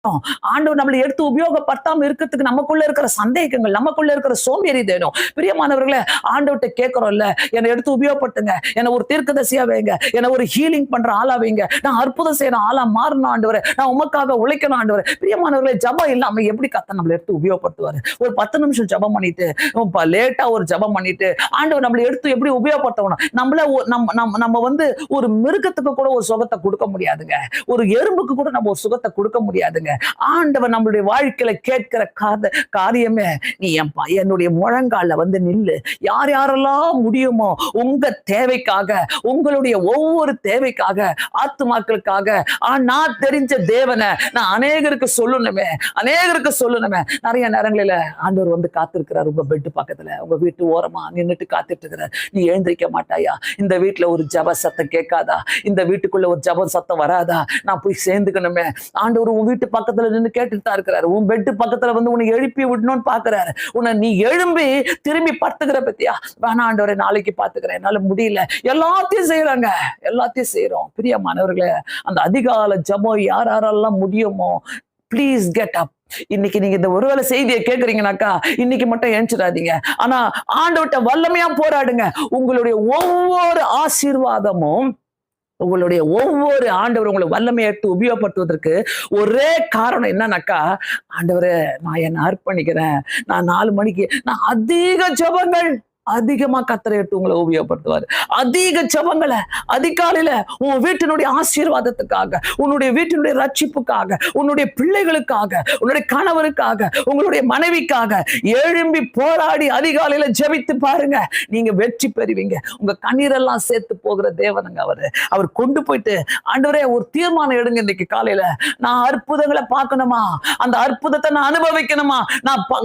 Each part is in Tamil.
ஆண்டவர் நம்மளை எடுத்து உபயோகப்படுத்தாம இருக்கிறதுக்கு நமக்குள்ள இருக்கிற சந்தேகங்கள், நமக்குள்ள இருக்கிற சோம்பேறி தேடும். பிரியமானவர்களே, ஆண்டவர்கிட்ட கேட்கிறோம்ல, என்னை எடுத்து உபயோகப்படுத்துங்க, என்னை ஒரு தீர்க்கதரிசியா வைங்க, என்னை ஒரு ஹீலிங் பண்ற ஆளா வைங்க, நான் அற்புதம் செய்யற ஆளா மாறணும் ஆண்டவரே, நான் உமக்காக உழைக்கணும் ஆண்டவரே. பிரியமானவர்களே, ஜபம் இல்லாம எப்படி கர்த்தர் நம்மளை எடுத்து உபயோகப்படுத்துவாரு? ஒரு 10 நிமிஷம் ஜபம் பண்ணிட்டு, லேட்டா ஒரு ஜபம் பண்ணிட்டு, ஆண்டவர் நம்மளை எடுத்து எப்படி உபயோகப்படுத்தணும்? நம்ம வந்து ஒரு மிருகத்துக்கு கூட ஒரு சுகத்தை கொடுக்க முடியாதுங்க. ஒரு எறும்புக்கு கூட நம்ம ஒரு சுகத்தை கொடுக்க முடியாதுங்க. ஆண்டவர் நம்மளுடைய வாழ்க்கையில கேட்கிற காரியமே, நீ என்னுடைய முழங்கால வந்து நில்லு. யார் யாரெல்லாம் முடியுமோ உங்க தேவைக்காக, உங்களுடைய ஒவ்வொரு தேவைக்காக, ஆத்துமாக்களுக்காக நான் தெரிஞ்ச தேவனை நான் அநேகருக்கு சொல்லணுமே. நிறைய நேரங்களில ஆண்டவர் வந்து காத்திருக்கிறார் உங்க பெட்டு பக்கத்துல, உங்க வீட்டு ஓரமா நின்னுட்டு காத்துட்டு இருக்கிறார். நீ எழுந்திருக்க மாட்டாயா? இந்த வீட்டுல ஒரு ஜப சத்தம் கேட்காதா? இந்த வீட்டுக்குள்ள ஒரு ஜப சத்தம் வராதா? நான் போய் சேர்ந்துக்கணுமே. ஆண்டவர் உன் வீட்டு பக்கத்துல நின்று கேட்டுட்டு தான் இருக்கிறாரு. உன் பெட்டு பக்கத்துல வந்து உன்னை எழுப்பி விடணும்னு பாக்குறாரு. உன்னை நீ எழும்பி திரும்பி படுத்துக்கிற பத்தியா? வேணா ஆண்டவரை, நாளைக்கு பாத்துக்கிறேன், என்னால முடியல. எல்லாத்தையும் செய்யறோம். பிரியமானவர்களே, அந்த அதிகால ஜபம் யாரெல்லாம் முடியுமோ, ப்ளீஸ் கெட் அப். இன்னைக்கு நீங்க இந்த ஒருவேளை செய்தியை கேட்கறீங்கன்னாக்கா, இன்னைக்கு மட்டும் ஏஞ்சிடாதீங்க. ஆனா ஆண்டவர்ட்ட வல்லமையா போராடுங்க. உங்களுடைய ஒவ்வொரு ஆசீர்வாதமும், உங்களுடைய ஒவ்வொரு ஆண்டவர் உங்களை வல்லமை எடுத்து உபயோகப்படுத்துவதற்கு ஒரே காரணம் என்னன்னாக்கா, ஆண்டவரே நான் என்ன அர்ப்பணிக்கிறேன். நான் 4 மணிக்கு நான் அதிக ஜபங்கள், அதிகமா கர்த்தரை எடுத்து உங்களை உபயோகப்படுத்துவார். அதிக ஜபங்களை அதிகாலையில உன் வீட்டினுடைய ஆசீர்வாதத்துக்காக, உன்னுடைய வீட்டினுடைய ரட்சிப்புக்காக, உன்னுடைய பிள்ளைகளுக்காக, உன்னுடைய கணவருக்காக, உங்களுடைய மனைவிக்காக எழும்பி போராடி அதிகாலையில ஜெபித்து பாருங்க. நீங்க வெற்றி பெறுவீங்க. உங்க கண்ணீரெல்லாம் சேர்த்து போகிற தேவனுங்க அவர் கொண்டு போயிட்டு, ஆண்டவரே ஒரு தீர்மானம் எடுங்க. இன்னைக்கு காலையில நான் அற்புதங்களை பார்க்கணுமா? அந்த அற்புதத்தை நான் அனுபவிக்கணுமா?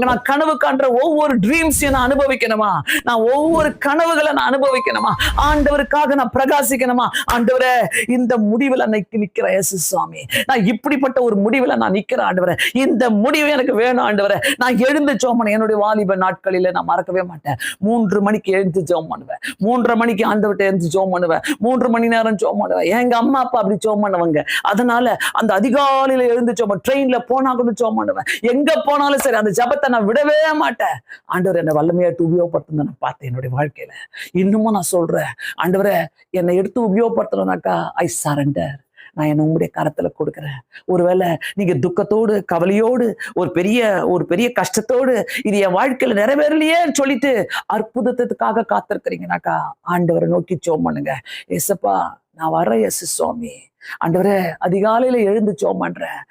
நான் கனவு காண்ற ஒவ்வொரு ட்ரீம்ஸையும் நான் அனுபவிக்கணுமா? நான் ஒவ்வொரு கனவுகளை நான் அனுபவிக்கணுமா? ஆண்டவருக்காக நான் பிரகாசிக்கணுமா? ஆண்டவரே, இந்த முடிவுல நிக்கிறேன் இயேசு சுவாமி. நான் இப்படிப்பட்ட ஒரு முடிவுல நான் நிக்கிறேன் ஆண்டவரே. இந்த முடிவு எனக்கு வேணும் ஆண்டவரே. நான் எழுந்து ஜெபம் பண்ண என்னுடைய வாலிப நாட்களில நான் மறக்கவே மாட்டேன். 3 மணிக்கு எழுந்து ஜெபம் பண்ணுவேன். 3:30 மணிக்கு ஆண்டவர்கிட்ட எழுந்து ஜெபம் பண்ணுவேன். 3 மணி நேரம் ஜெபம் பண்ணுவேன். எங்க அம்மா அப்பா அப்படி ஜெபம் பண்ணுவாங்க. அதனால அந்த அதிகாலையில எழுந்து ஜெபம், ட்ரெயின்ல போனா கூட ஜெபம் பண்ணுவேன். எங்க போனாலும் சரி அந்த ஜெபத்தை நான் விடவே மாட்டேன். ஆண்டவர் என்னை வல்லமையாட்டு உபயோகப்படுத்துங்க பார்த்தேன் என்னுடைய வாழ்க்கையில. இன்னமும் நான் சொல்றேன், ஆண்டவரே என்னை எடுத்து உபயோகப்படுத்தணும்னாக்கா ஐ சரண்டர். நான் என்ன உங்களுடைய கரத்துல கொடுக்குறேன். ஒருவேளை நீங்க துக்கத்தோடு, கவலையோடு, ஒரு பெரிய கஷ்டத்தோடு, இது என் வாழ்க்கையில நிறைவேறலையே சொல்லிட்டு அற்புதத்துக்காக காத்திருக்கிறீங்கனாக்கா, ஆண்டவரை நோக்கி ஜெபம் பண்ணுங்க. ஏசப்பா நான் வர்றேன் இயேசு சுவாமி. ஆண்டவரே அதிகாலையில எழுந்து ஜெபம் பண்றேன்.